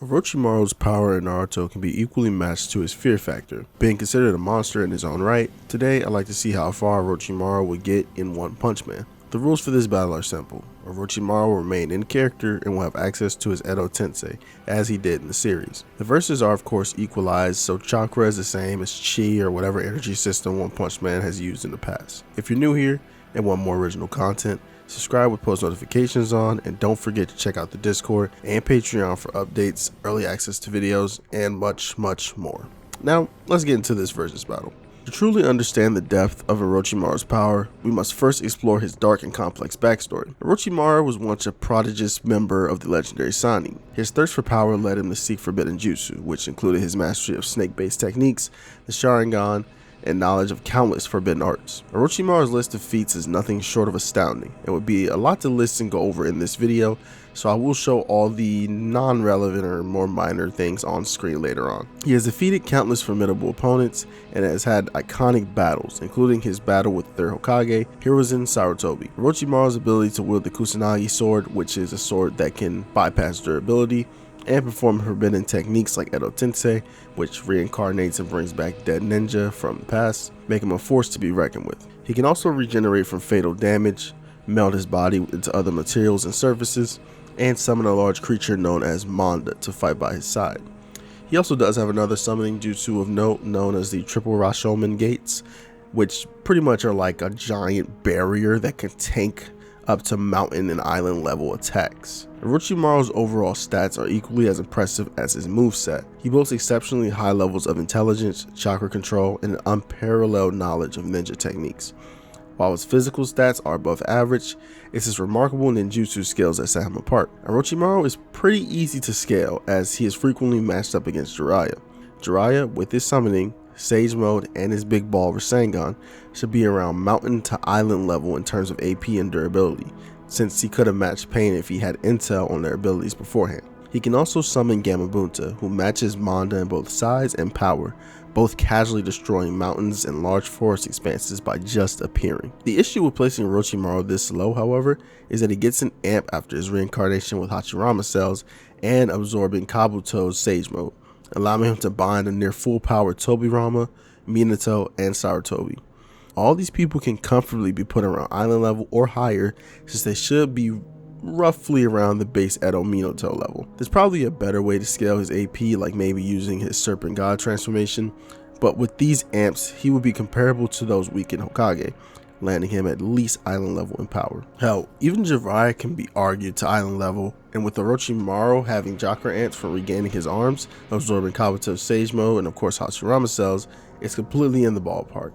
Orochimaru's power in Naruto can be equally matched to his fear factor. Being considered a monster in his own right, today I'd like to see how far Orochimaru would get in One Punch Man. The rules for this battle are simple. Orochimaru will remain in character and will have access to his Edo Tensei, as he did in the series. The verses are of course equalized, so chakra is the same as chi or whatever energy system One Punch Man has used in the past. If you're new here and want more original content, subscribe with post notifications on, and don't forget to check out the Discord and Patreon for updates, early access to videos, and much more. Now, let's get into this versus battle. To truly understand the depth of Orochimaru's power, we must first explore his dark and complex backstory. Orochimaru was once a prodigious member of the legendary zerechanyt. His thirst for power led him to seek forbidden jutsu, which included his mastery of snake-based techniques, the Sharingan, and knowledge of countless forbidden arts. Orochimaru's list of feats is nothing short of astounding. It would be a lot to list and go over in this video, so I will show all the non-relevant or more minor things on screen later on. He has defeated countless formidable opponents and has had iconic battles, including his battle with third Hokage, Hiruzen Sarutobi. Orochimaru's ability to wield the Kusanagi sword, which is a sword that can bypass durability, and perform forbidden techniques like Edo Tensei, which reincarnates and brings back dead ninja from the past, make him a force to be reckoned with. He can also regenerate from fatal damage, meld his body into other materials and surfaces, and summon a large creature known as Manda to fight by his side. He also does have another summoning jutsu of note known as the Triple Rashomon Gates, which pretty much are like a giant barrier that can tank up to mountain and island level attacks. Orochimaru's overall stats are equally as impressive as his moveset. He boasts exceptionally high levels of intelligence, chakra control, and an unparalleled knowledge of ninja techniques. While his physical stats are above average, it's his remarkable ninjutsu skills that set him apart. Orochimaru is pretty easy to scale, as he is frequently matched up against Jiraiya. Jiraiya, with his summoning, Sage Mode, and his big ball Rasengan, should be around mountain to island level in terms of AP and durability, since he could have matched Pain if he had intel on their abilities beforehand. He can also summon Gamabunta, who matches Manda in both size and power, both casually destroying mountains and large forest expanses by just appearing. The issue with placing Orochimaru this low, however, is that he gets an amp after his reincarnation with Hachirama cells and absorbing Kabuto's Sage Mode, allowing him to bind a near full power Tobirama, Minato, and Sarutobi. All these people can comfortably be put around island level or higher, since they should be roughly around the base Edo Minato level. There's probably a better way to scale his AP, like maybe using his Serpent God transformation, but with these amps, he would be comparable to those weakened Hokage, landing him at least island level in power. Hell, even Jiraiya can be argued to island level, and with Orochimaru having chakra ants from regaining his arms, absorbing Kabuto's Sage Mode, and of course Hachirama cells, it's completely in the ballpark.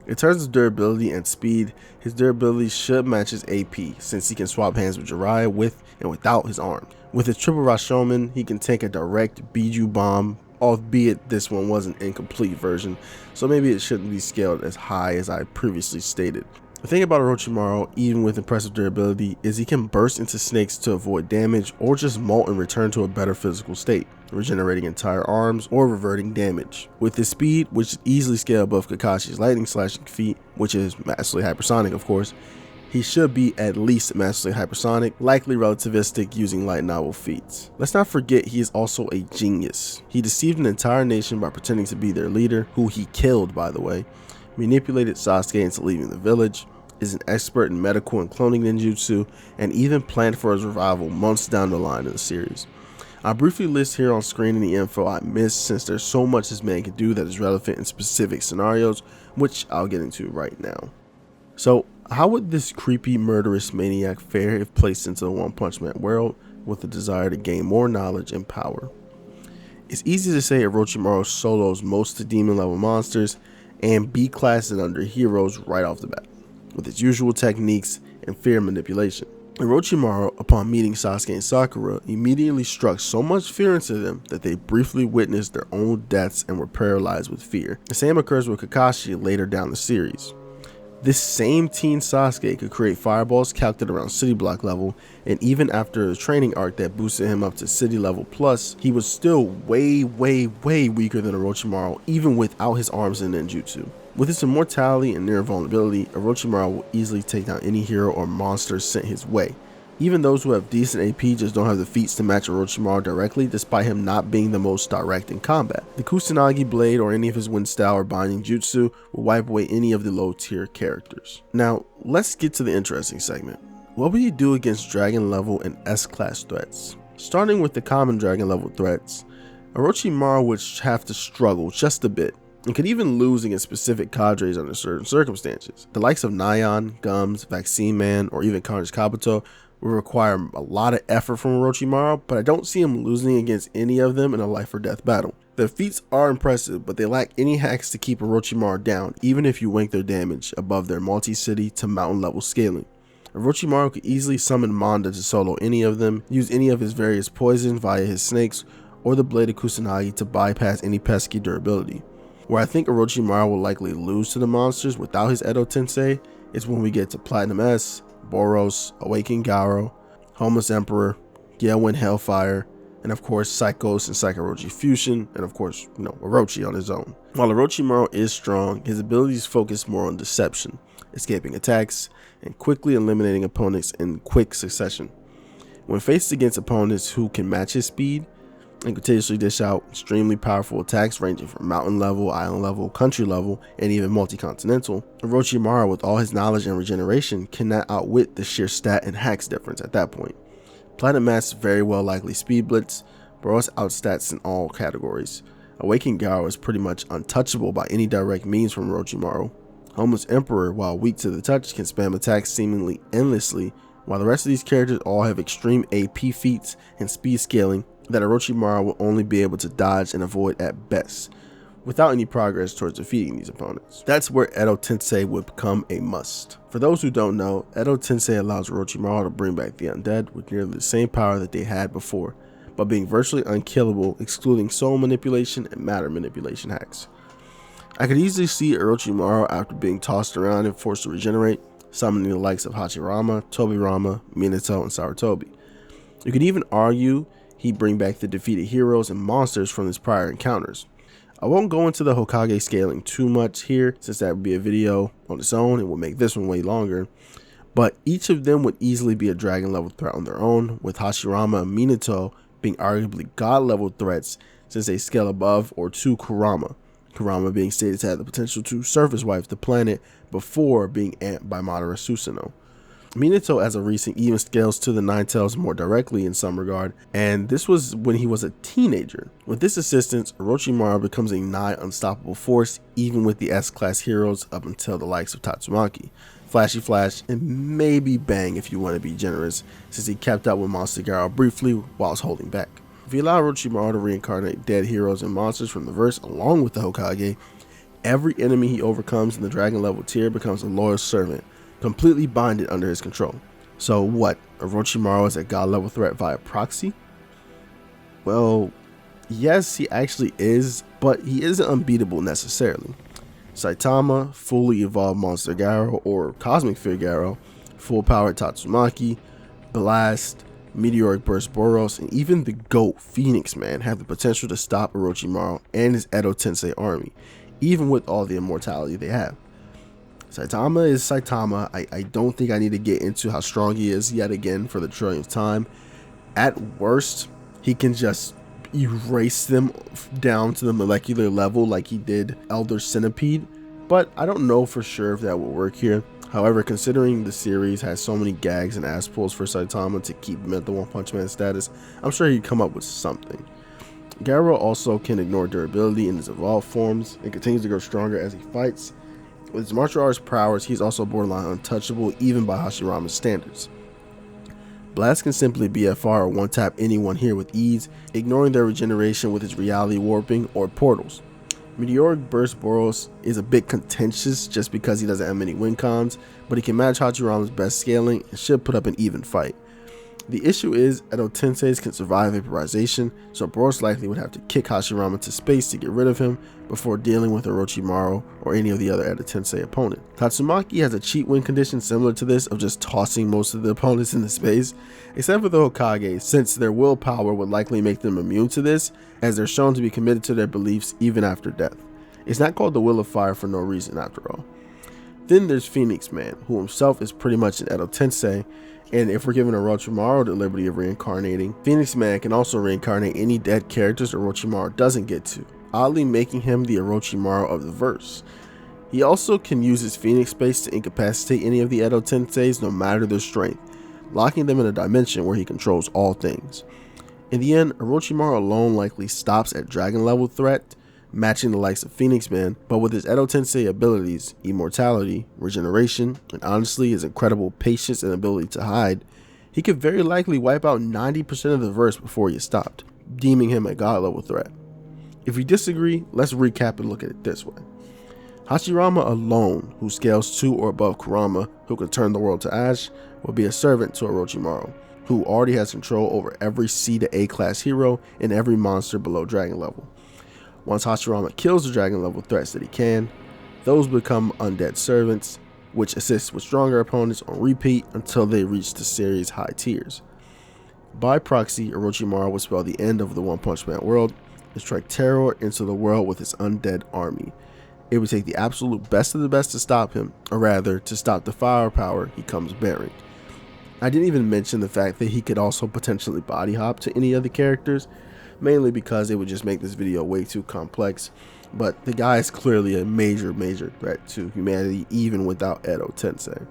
In terms of durability and speed, his durability should match his AP, since he can swap hands with Jiraiya with and without his arms. With his Triple Rashomon, he can take a direct Biju bomb, albeit this one was an incomplete version, so maybe it shouldn't be scaled as high as I previously stated. The thing about Orochimaru, even with impressive durability, is he can burst into snakes to avoid damage, or just molt and return to a better physical state, regenerating entire arms or reverting damage. With his speed, which is easily scaled above Kakashi's lightning slashing feat, which is massively hypersonic of course, he should be at least massively hypersonic, likely relativistic using light novel feats. Let's not forget he is also a genius. He deceived an entire nation by pretending to be their leader, who he killed by the way, manipulated Sasuke into leaving the village, is an expert in medical and cloning ninjutsu, and even planned for his revival months down the line in the series. I'll briefly list here on screen any info I missed, since there's so much this man can do that is relevant in specific scenarios, which I'll get into right now. So, how would this creepy murderous maniac fare if placed into the One Punch Man world with the desire to gain more knowledge and power? It's easy to say Orochimaru solos most demon level monsters and B-class and under heroes right off the bat, with its usual techniques and fear manipulation. Orochimaru, upon meeting Sasuke and Sakura, immediately struck so much fear into them that they briefly witnessed their own deaths and were paralyzed with fear. The same occurs with Kakashi later down the series. This same teen Sasuke could create fireballs calculated around city block level, and even after the training arc that boosted him up to city level plus, he was still way weaker than Orochimaru, even without his arms and ninjutsu. With his immortality and near invulnerability, Orochimaru will easily take down any hero or monster sent his way, Even those who have decent AP just don't have the feats to match Orochimaru directly, despite him not being the most direct in combat. The Kusanagi blade or any of his wind style or binding jutsu will wipe away any of the low tier characters. Now, let's get to the interesting segment. What would you do against dragon level and S-class threats? Starting with the common dragon level threats, Orochimaru would have to struggle just a bit, and could even lose against specific cadres under certain circumstances. The likes of Nyan, Gums, Vaccine Man, or even Carnage Kabuto will require a lot of effort from Orochimaru, but I don't see him losing against any of them in a life or death battle. Their feats are impressive, but they lack any hacks to keep Orochimaru down, even if you rank their damage above their multi-city to mountain level scaling. Orochimaru could easily summon Manda to solo any of them, use any of his various poison via his snakes, or the Blade of Kusanagi to bypass any pesky durability. Where I think Orochimaru will likely lose to the monsters without his Edo Tensei is when we get to Platinum S, Boros, Awakened Garo, Homeless Emperor, Galewind Hellfire, and of course Psychos and Psychorochi Fusion, and of course, Orochi on his own. While Orochimaru is strong, his abilities focus more on deception, escaping attacks, and quickly eliminating opponents in quick succession. When faced against opponents who can match his speed, and continuously dish out extremely powerful attacks ranging from mountain level, island level, country level, and even multi-continental, Orochimaru with all his knowledge and regeneration cannot outwit the sheer stat and hacks difference at that point. Platinum Mass very well likely speed blitz, Boros outstats in all categories. Awakened Garo is pretty much untouchable by any direct means from Orochimaru. Homeless Emperor, while weak to the touch, can spam attacks seemingly endlessly, while the rest of these characters all have extreme AP feats and speed scaling that Orochimaru will only be able to dodge and avoid at best, without any progress towards defeating these opponents. That's where Edo Tensei would become a must. For those who don't know, Edo Tensei allows Orochimaru to bring back the undead with nearly the same power that they had before, but being virtually unkillable, excluding soul manipulation and matter manipulation hacks. I could easily see Orochimaru, after being tossed around and forced to regenerate, summoning the likes of Hachirama, Tobirama, Minato, and Sarutobi. You could even argue he'd bring back the defeated heroes and monsters from his prior encounters. I won't go into the Hokage scaling too much here, since that would be a video on its own and would make this one way longer, but each of them would easily be a dragon level threat on their own, with Hashirama and Minato being arguably god level threats since they scale above or to Kurama. Kurama being stated to have the potential to surface wipe the planet before being amped by Madara Susanoo. Minato as of recent even scales to the Nine Tails more directly in some regard, and this was when he was a teenager. With this assistance, Orochimaru becomes a nigh unstoppable force even with the S-class heroes up until the likes of Tatsumaki, Flashy Flash, and maybe Bang if you want to be generous, since he kept up with Monster Garo briefly whilst holding back. If you allow Orochimaru to reincarnate dead heroes and monsters from the verse along with the Hokage, every enemy he overcomes in the dragon level tier becomes a loyal servant, completely binded under his control. So what, Orochimaru is a god level threat via proxy? Well, yes, he actually is, but he isn't unbeatable necessarily. Saitama, fully evolved Monster Garo or Cosmic Fear Garo, full powered Tatsumaki, Blast, Meteoric Burst Boros, and even the GOAT Phoenix Man have the potential to stop Orochimaru and his Edo Tensei army, even with all the immortality they have. Saitama is Saitama. I don't think I need to get into how strong he is yet again for the trillionth time. At worst, he can just erase them down to the molecular level like he did Elder Centipede, but I don't know for sure if that will work here. However, considering the series has so many gags and ass pulls for Saitama to keep him at the One Punch Man status, I'm sure he'd come up with something. Garo also can ignore durability in his evolved forms and continues to grow stronger as he fights. With his martial arts prowess, he's also borderline untouchable even by Hashirama's standards. Blast can simply BFR or one-tap anyone here with ease, ignoring their regeneration with his reality warping or portals. Meteoric Burst Boros is a bit contentious just because he doesn't have many win cons, but he can match Hachirama's best scaling and should put up an even fight. The issue is Edo Tenseis can survive vaporization, so Boros likely would have to kick Hashirama to space to get rid of him before dealing with Orochimaru or any of the other Edo Tensei opponent. Tatsumaki has a cheat win condition similar to this of just tossing most of the opponents into space, except for the Hokage, since their willpower would likely make them immune to this, as they're shown to be committed to their beliefs even after death. It's not called the Will of Fire for no reason after all. Then there's Phoenix Man, who himself is pretty much an Edo Tensei, And if we're giving Orochimaru the liberty of reincarnating, Phoenix Man can also reincarnate any dead characters Orochimaru doesn't get to, oddly making him the Orochimaru of the verse. He also can use his Phoenix space to incapacitate any of the Edo Tenseis no matter their strength, locking them in a dimension where he controls all things. In the end, Orochimaru alone likely stops at dragon level threat, matching the likes of Phoenix Man, but with his Edo Tensei abilities, immortality, regeneration, and honestly his incredible patience and ability to hide, he could very likely wipe out 90% of the verse before he is stopped, deeming him a god level threat. If you disagree, let's recap and look at it this way. Hashirama alone, who scales to or above Kurama, who can turn the world to ash, will be a servant to Orochimaru, who already has control over every C to A class hero and every monster below dragon level. Once Hashirama kills the dragon level threats that he can, those become undead servants, which assist with stronger opponents on repeat until they reach the series' high tiers. By proxy, Orochimaru will spell the end of the One Punch Man world and strike terror into the world with his undead army. It would take the absolute best of the best to stop him, or rather, to stop the firepower he comes bearing. I didn't even mention the fact that he could also potentially body hop to any other characters, mainly because it would just make this video way too complex, but the guy is clearly a major threat to humanity even without Edo Tensei.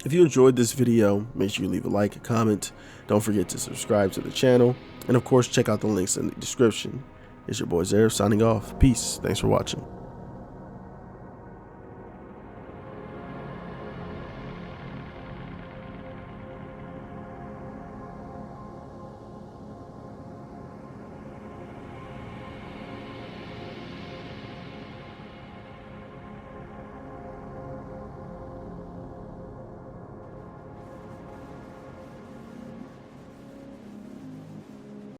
If you enjoyed this video, make sure you leave a like, a comment, don't forget to subscribe to the channel, and of course check out the links in the description. It's your boy Zere signing off. Peace. Thanks for watching.